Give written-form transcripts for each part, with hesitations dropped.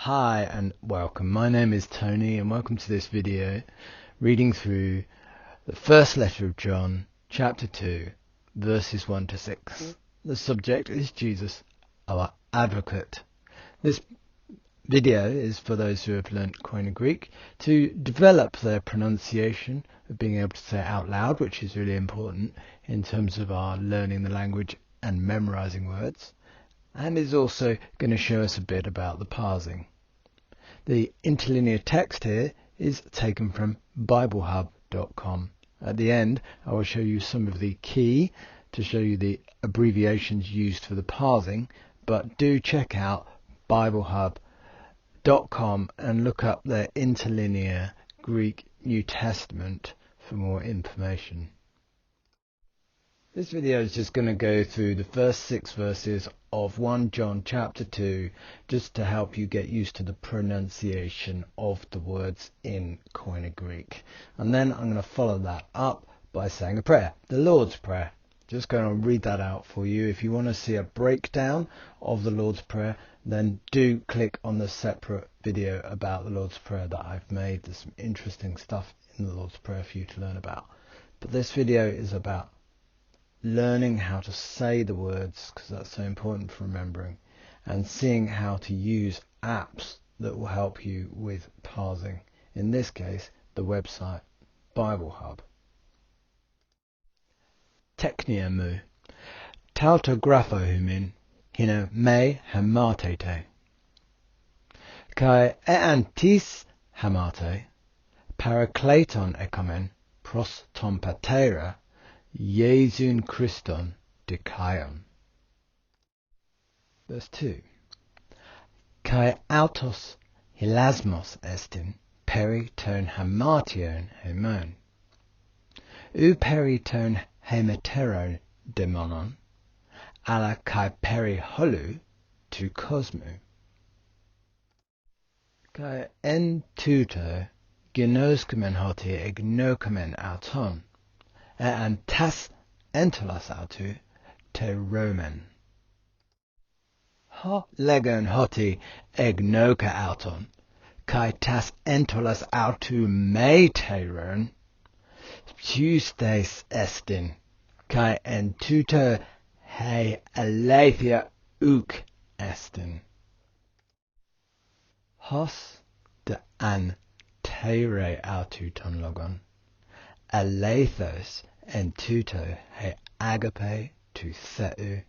Hi and welcome. My name is Tony and welcome to this video reading through the first letter of John, chapter 2, verses 1 to 6. The subject is Jesus, our advocate. This video is for those who have learnt Koine Greek to develop their pronunciation of being able to say it out loud, which is really important in terms of our learning the language and memorizing words. And is also going to show us a bit about the parsing. The interlinear text here is taken from BibleHub.com. At the end, I will show you some of the key to show you the abbreviations used for the parsing, but do check out BibleHub.com and look up their Interlinear Greek New Testament for more information. This video is just going to go through the first 6 verses of 1 John chapter 2 just to help you get used to the pronunciation of the words in Koine Greek. And then I'm going to follow that up by saying a prayer, the Lord's Prayer. Just going to read that out for you. If you want to see a breakdown of the Lord's Prayer, then do click on the separate video about the Lord's Prayer that I've made. There's some interesting stuff in the Lord's Prayer for you to learn about. But this video is about learning how to say the words, because that's so important for remembering, and seeing how to use apps that will help you with parsing. In this case, the website Bible Hub. Teknia mu. Tauta graphohumin hino me hamatete. Kai eantis hamate parakleton ekamen pros ton patera Jesun Christon dikaion. Verse 2. Kai autos hilasmos estin peri ton hamation hemon. U peri ton hemeteron demonon, ala kai peri holu tu cosmu. Kai en tuto genoskamen hoti egnokamen auton. And tas entolas autu te romen. Ho legon hoti egnoka auton, kai tas entolas autu me teron, Tuesdays estin, kai en tuto he aleithia uk estin. Hos de an teire autu ton logon. Aleithos en tuto he agape tu theu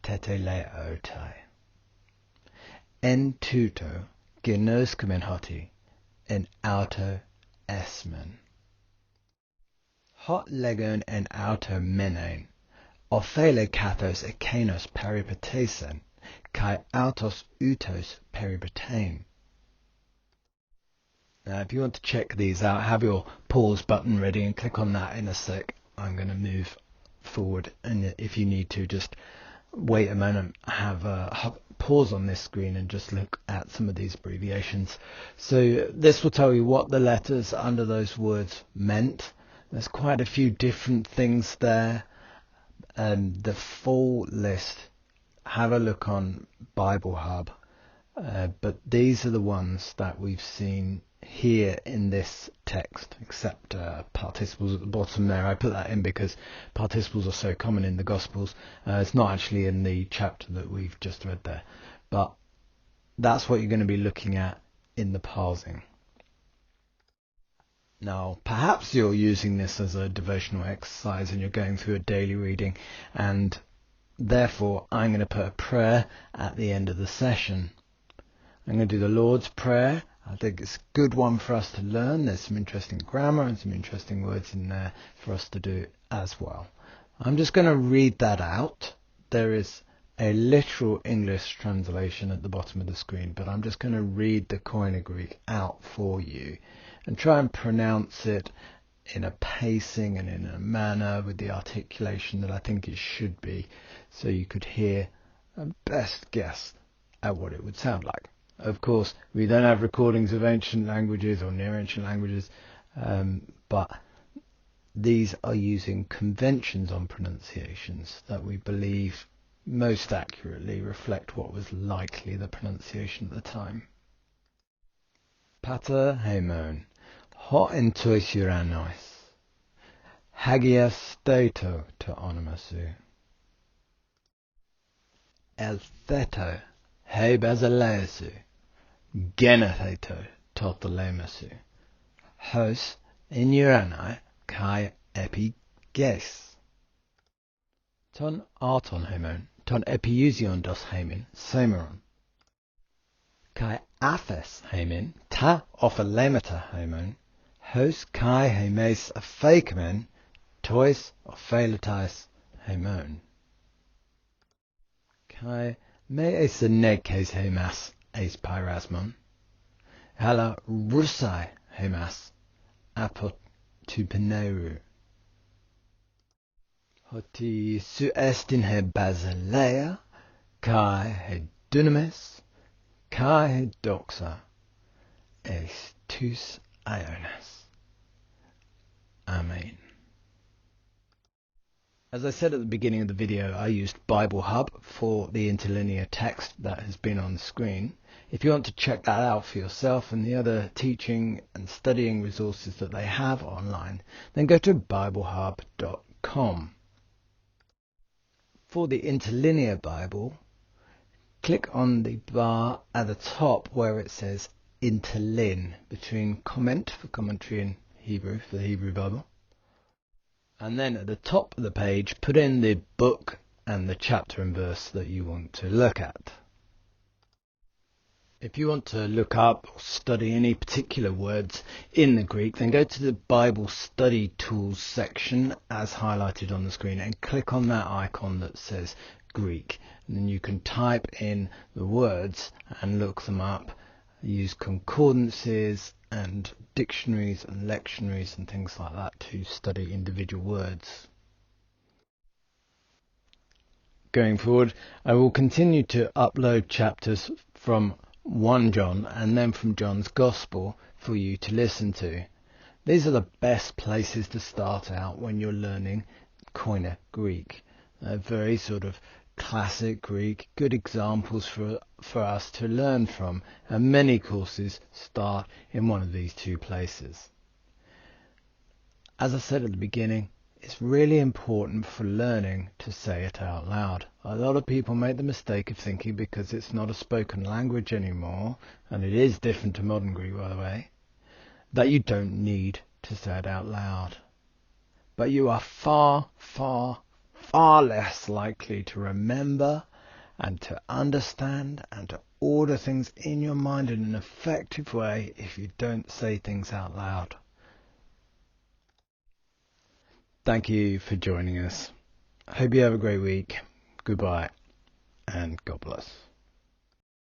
teteleotai. En tuto genoskamen hoti en auto esmen. Hot legon en auto menen, ophele kathos ekenos peripatesen, kai autos utos peripatein. Now, if you want to check these out, have your pause button ready and click on that in a sec. I'm going to move forward, and if you need to, just wait a moment, have a pause on this screen and just look at some of these abbreviations. So this will tell you what the letters under those words meant. There's quite a few different things there. The full list, have a look on Bible Hub, but these are the ones that we've seen here in this text, except participles at the bottom there. I put that in because participles are so common in the Gospels. It's not actually in the chapter that we've just read there, but that's what you're going to be looking at in the parsing. Now, perhaps you're using this as a devotional exercise and you're going through a daily reading, and therefore I'm going to put a prayer at the end of the session. I'm going to do the Lord's Prayer. I think it's a good one for us to learn. There's some interesting grammar and some interesting words in there for us to do as well. I'm just going to read that out. There is a literal English translation at the bottom of the screen, but I'm just going to read the Koine Greek out for you and try and pronounce it in a pacing and in a manner with the articulation that I think it should be, so you could hear a best guess at what it would sound like. Of course, we don't have recordings of ancient languages or near ancient languages, but these are using conventions on pronunciations that we believe most accurately reflect what was likely the pronunciation at the time. Pater Haimon, ho entois uranois, hagia stato to onomasu, el theto he basileisu, genetheto totolemasu, hos in urani kai epiges. Ton arton haimon, ton epiousion dos haimin, semeron. Kai aphes haimin, ta ophelemata haimon, hos kai haimes aphakemen, tois opheletais haimon. Kai me es nekes haimas es pyrasmon, hala russai haimas apot tu peneru. Hoti su estin he basileia, kai he dunamis, kai he doxa, es tus ionas. Amen. As I said at the beginning of the video, I used Bible Hub for the interlinear text that has been on the screen. If you want to check that out for yourself and the other teaching and studying resources that they have online, then go to biblehub.com. For the Interlinear Bible, click on the bar at the top where it says Interlin, between comment for commentary in Hebrew, for the Hebrew Bible. And then at the top of the page, put in the book and the chapter and verse that you want to look at. If you want to look up or study any particular words in the Greek, then go to the Bible Study Tools section as highlighted on the screen and click on that icon that says Greek. And then you can type in the words and look them up. Use concordances and dictionaries and lectionaries and things like that to study individual words. Going forward, I will continue to upload chapters from 1 John and then from John's Gospel for you to listen to. These are the best places to start out when you're learning Koine Greek. They're very sort of classic Greek, good examples for us to learn from, and many courses start in one of these two places. As I said at the beginning, it's really important for learning to say it out loud. A lot of people make the mistake of thinking because it's not a spoken language anymore, and it is different to modern Greek, by the way, that you don't need to say it out loud. But you are far, far, far less likely to remember and to understand and to order things in your mind in an effective way if you don't say things out loud. Thank you for joining us. I hope you have a great week. Goodbye and God bless.